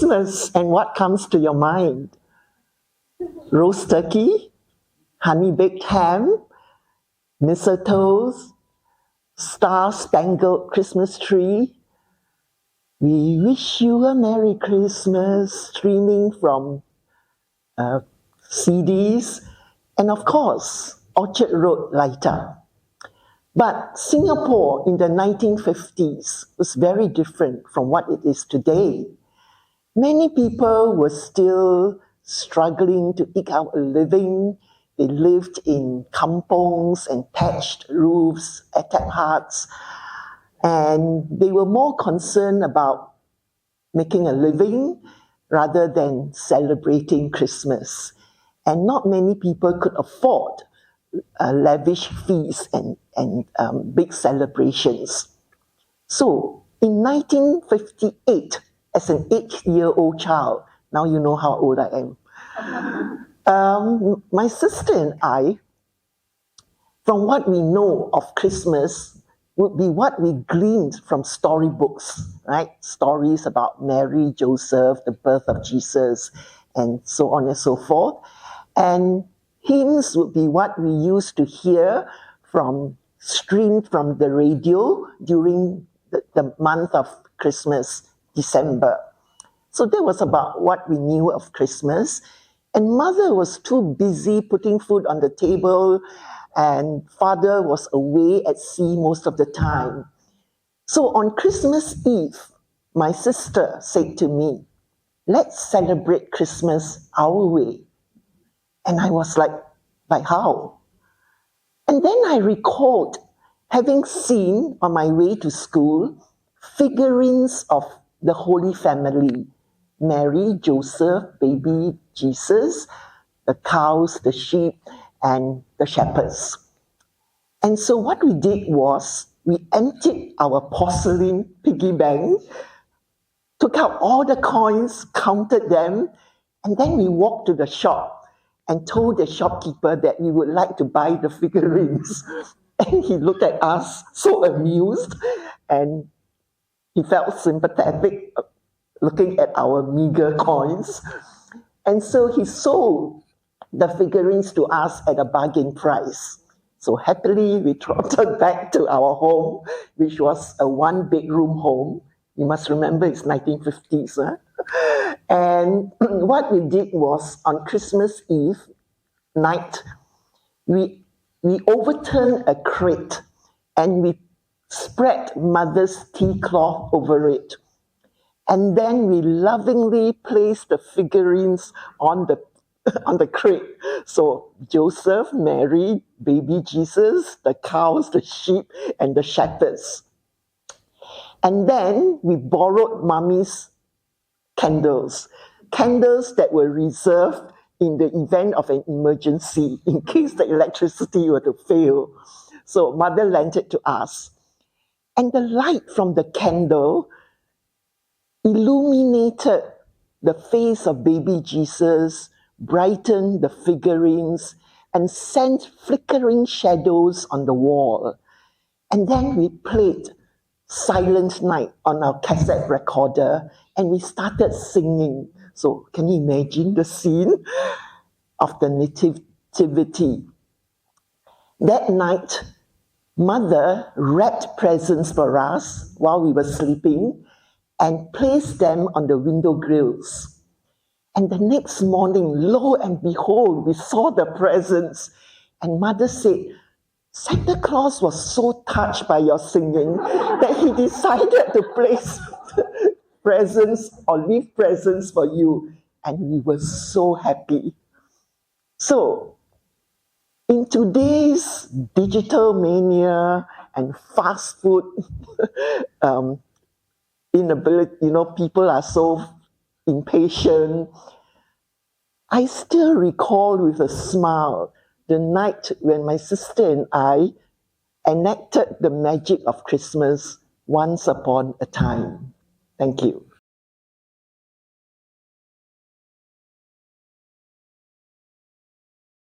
Christmas, and what comes to your mind? Roast turkey, honey-baked ham, mistletoes, star-spangled Christmas tree. We wish you a Merry Christmas, streaming from CDs, and of course, Orchard Road light up. But Singapore in the 1950s was very different from what it is today. Many people were still struggling to eke out a living. They lived in kampongs and thatched roofs, atap huts, and they were more concerned about making a living rather than celebrating Christmas. And not many people could afford lavish feasts and big celebrations. So in 1958, as an 8-year-old child, now you know how old I am, my sister and I, from what we know of Christmas, would be what we gleaned from storybooks, right? Stories about Mary, Joseph, the birth of Jesus, and so on and so forth. And hymns would be what we used to hear streamed from the radio during the month of Christmas, December. So that was about what we knew of Christmas. And mother was too busy putting food on the table, and father was away at sea most of the time. So on Christmas Eve, my sister said to me, "Let's celebrate Christmas our way." And I was like how? And then I recalled having seen on my way to school figurines of the Holy Family, Mary, Joseph, baby Jesus, the cows, the sheep, and the shepherds. And so what we did was we emptied our porcelain piggy bank, took out all the coins, counted them, and then we walked to the shop and told the shopkeeper that we would like to buy the figurines. And he looked at us so amused, and he felt sympathetic looking at our meager coins. And so he sold the figurines to us at a bargain price. So happily, we trotted back to our home, which was a 1-bedroom home. You must remember it's 1950s. Huh? And what we did was, on Christmas Eve night, we overturned a crate and we spread mother's tea cloth over it. And then we lovingly placed the figurines on the crate. So Joseph, Mary, baby Jesus, the cows, the sheep, and the shepherds. And then we borrowed mommy's candles that were reserved in the event of an emergency, in case the electricity were to fail. So mother lent it to us. And the light from the candle illuminated the face of baby Jesus, brightened the figurines, and sent flickering shadows on the wall. And then we played Silent Night on our cassette recorder, and we started singing. So can you imagine the scene of the nativity? That night, mother wrapped presents for us while we were sleeping and placed them on the window grills. And the next morning, lo and behold, we saw the presents. And mother said, "Santa Claus was so touched by your singing that he decided to place presents or leave presents for you." And we were so happy. So, in today's digital mania and fast food inability, people are so impatient. I still recall with a smile the night when my sister and I enacted the magic of Christmas once upon a time. Thank you.